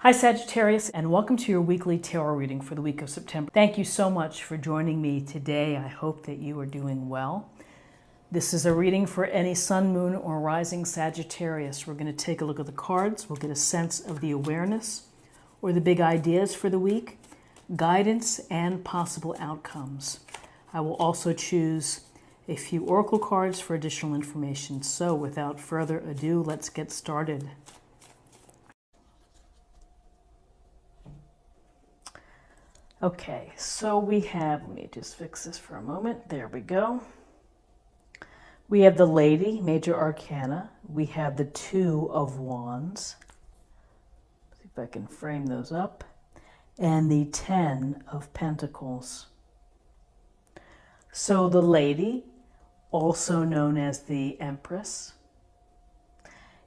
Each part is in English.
Hi Sagittarius, and welcome to your weekly tarot reading for the week of September. Thank you so much for joining me today. I hope that you are doing well. This is a reading for any sun, moon, or rising Sagittarius. We're going to take a look at the cards. We'll get a sense of the awareness or the big ideas for the week, guidance, and possible outcomes. I will also choose a few oracle cards for additional information. So without further ado, let's get started. Okay, so we have, let me just fix this for a moment. There we go. We have the Lady, Major Arcana. We have the Two of Wands. See if I can frame those up. And the Ten of Pentacles. So the Lady, also known as the Empress,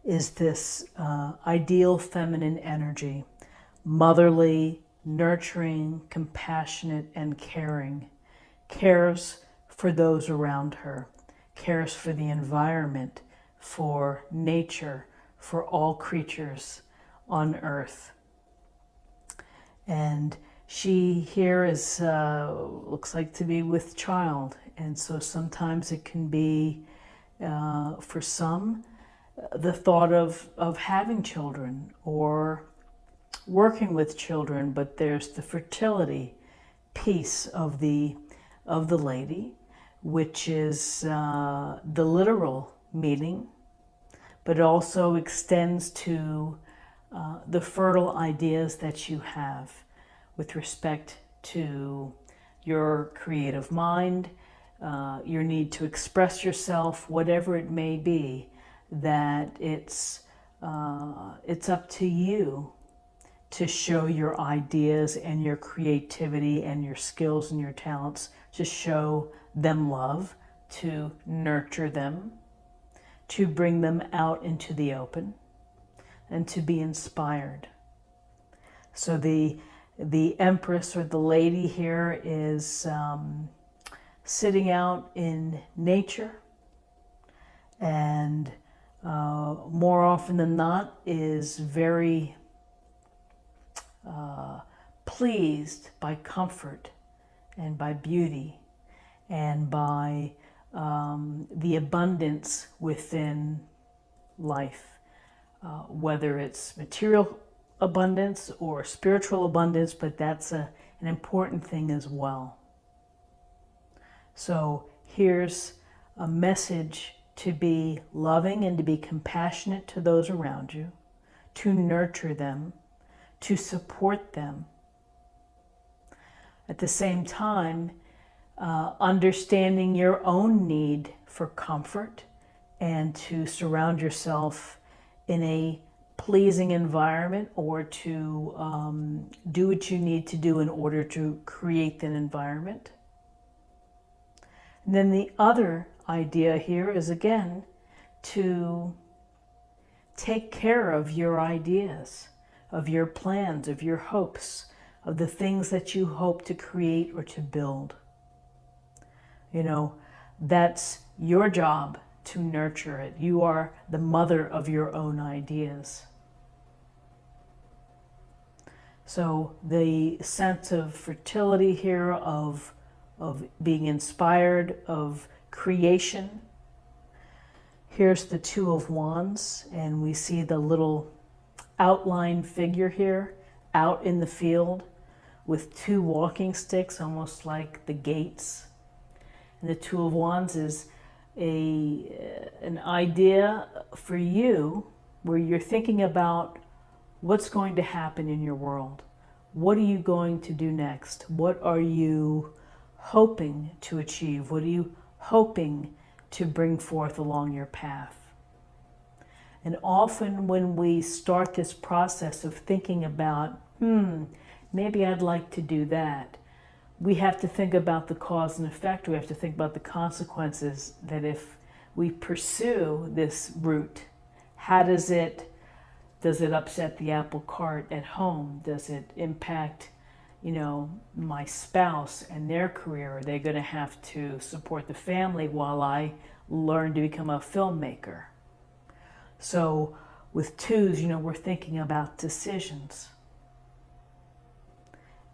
is this ideal feminine energy, motherly, nurturing, compassionate, and caring, cares for those around her, cares for the environment, for nature, for all creatures on earth. And she here is, looks like to be with child. And so sometimes it can be, for some, the thought of having children or working with children, but there's the fertility piece of the Lady, which is the literal meaning, but it also extends to the fertile ideas that you have with respect to your creative mind, your need to express yourself, whatever it may be, that it's up to you to show your ideas and your creativity and your skills and your talents, to show them love, to nurture them, to bring them out into the open, and to be inspired. So the Empress or the Lady here is sitting out in nature, and more often than not is very pleased by comfort and by beauty and by the abundance within life, whether it's material abundance or spiritual abundance, but that's an important thing as well. So here's a message to be loving and to be compassionate to those around you, to nurture them, to support them. At the same time, understanding your own need for comfort and to surround yourself in a pleasing environment, or to do what you need to do in order to create that environment. And then the other idea here is, again, to take care of your ideas, of your plans, of your hopes, of the things that you hope to create or to build. You know, that's your job to nurture it. You are the mother of your own ideas. So the sense of fertility here, of being inspired, of creation. Here's the Two of Wands, and we see the little outline figure here out in the field with two walking sticks, almost like the gates. And the Two of Wands is an idea for you where you're thinking about what's going to happen in your world. What are you going to do next? What are you hoping to achieve? What are you hoping to bring forth along your path? And often when we start this process of thinking about, maybe I'd like to do that, we have to think about the cause and effect. We have to think about the consequences, that if we pursue this route, how does it upset the apple cart at home? Does it impact, my spouse and their career? Are they going to have to support the family while I learn to become a filmmaker? So with twos, we're thinking about decisions.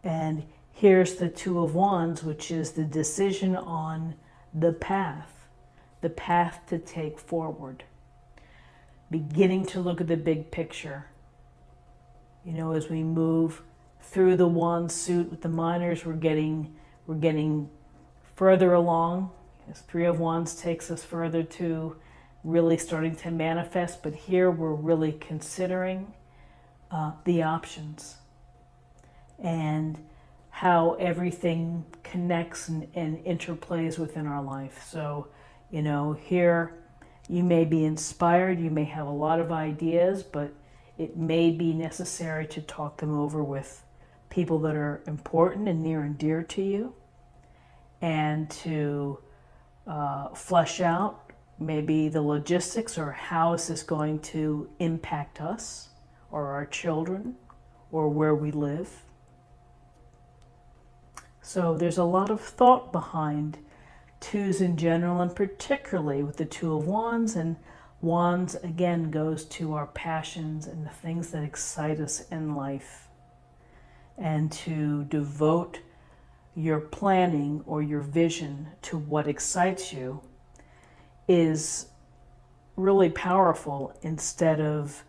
And here's the Two of Wands, which is the decision on the path to take forward. Beginning to look at the big picture. You know, as we move through the wand suit with the minors, we're getting further along. As Three of Wands takes us further to really starting to manifest, but here we're really considering the options and how everything connects and interplays within our life. So, you know, here you may be inspired, you may have a lot of ideas, but it may be necessary to talk them over with people that are important and near and dear to you, and to flesh out maybe the logistics, or how is this going to impact us or our children or where we live. So there's a lot of thought behind twos in general, and particularly with the Two of Wands. And Wands again goes to our passions and the things that excite us in life. And to devote your planning or your vision to what excites you is really powerful, instead of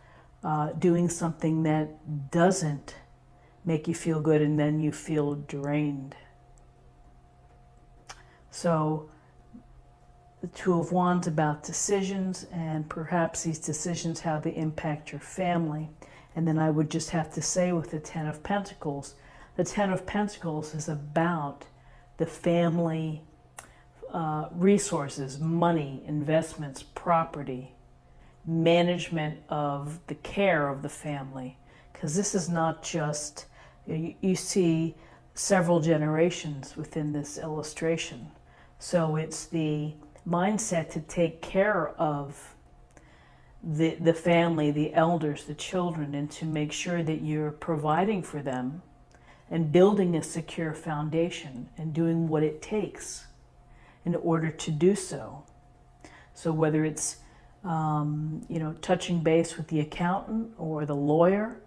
doing something that doesn't make you feel good and then you feel drained. So the Two of Wands about decisions, and perhaps these decisions, how they impact your family. And then I would just have to say with the Ten of Pentacles, the Ten of Pentacles is about the family resources, money, investments, property, management of the care of the family. Because this is not just, you see several generations within this illustration. So it's the mindset to take care of the family, the elders, the children, and to make sure that you're providing for them and building a secure foundation and doing what it takes in order to do so. So whether it's you know, touching base with the accountant or the lawyer,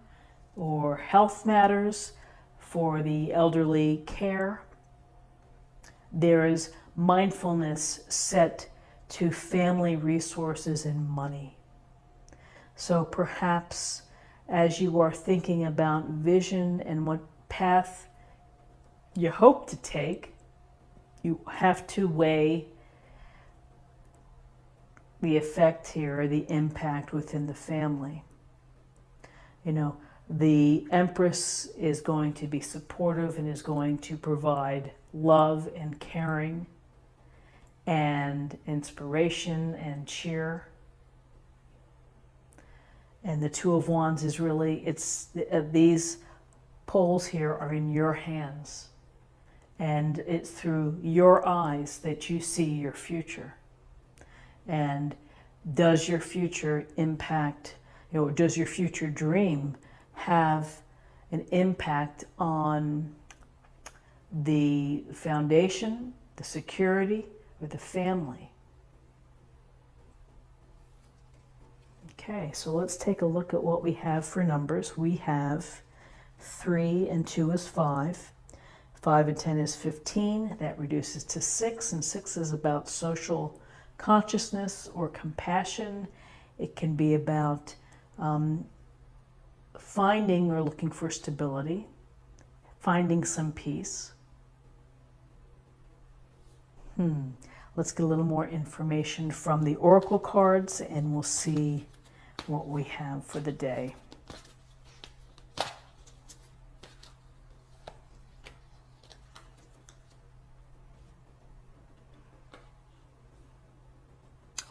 or health matters for the elderly care, there is mindfulness set to family resources and money. So perhaps as you are thinking about vision and what path you hope to take, you have to weigh the effect here, the impact within the family. You know, the Empress is going to be supportive and is going to provide love and caring and inspiration and cheer. And the Two of Wands is really, it's these poles here are in your hands, and it's through your eyes that you see your future. And does your future impact, you know, does your future dream have an impact on the foundation, the security, or the family? Okay, so let's take a look at what we have for numbers. We have 3 and 2 is 5. 5 and 10 is 15. That reduces to 6, and 6 is about social consciousness or compassion. It can be about finding or looking for stability, finding some peace. Let's get a little more information from the oracle cards, and we'll see what we have for the day.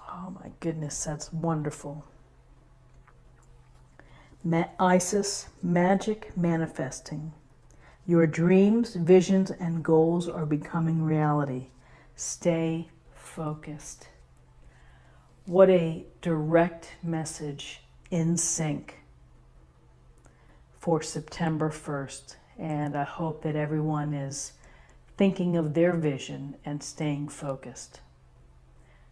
Oh my goodness, that's wonderful. Isis, magic manifesting. Your dreams, visions, and goals are becoming reality. Stay focused. What a direct message in sync for September 1st. And I hope that everyone is thinking of their vision and staying focused.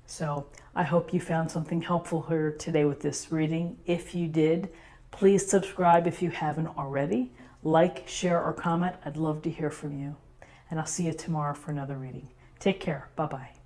So I hope you found something helpful here today with this reading. If you did, please subscribe if you haven't already. like, share, or comment. I'd love to hear from you. And I'll see you tomorrow for another reading. Take care. Bye-bye.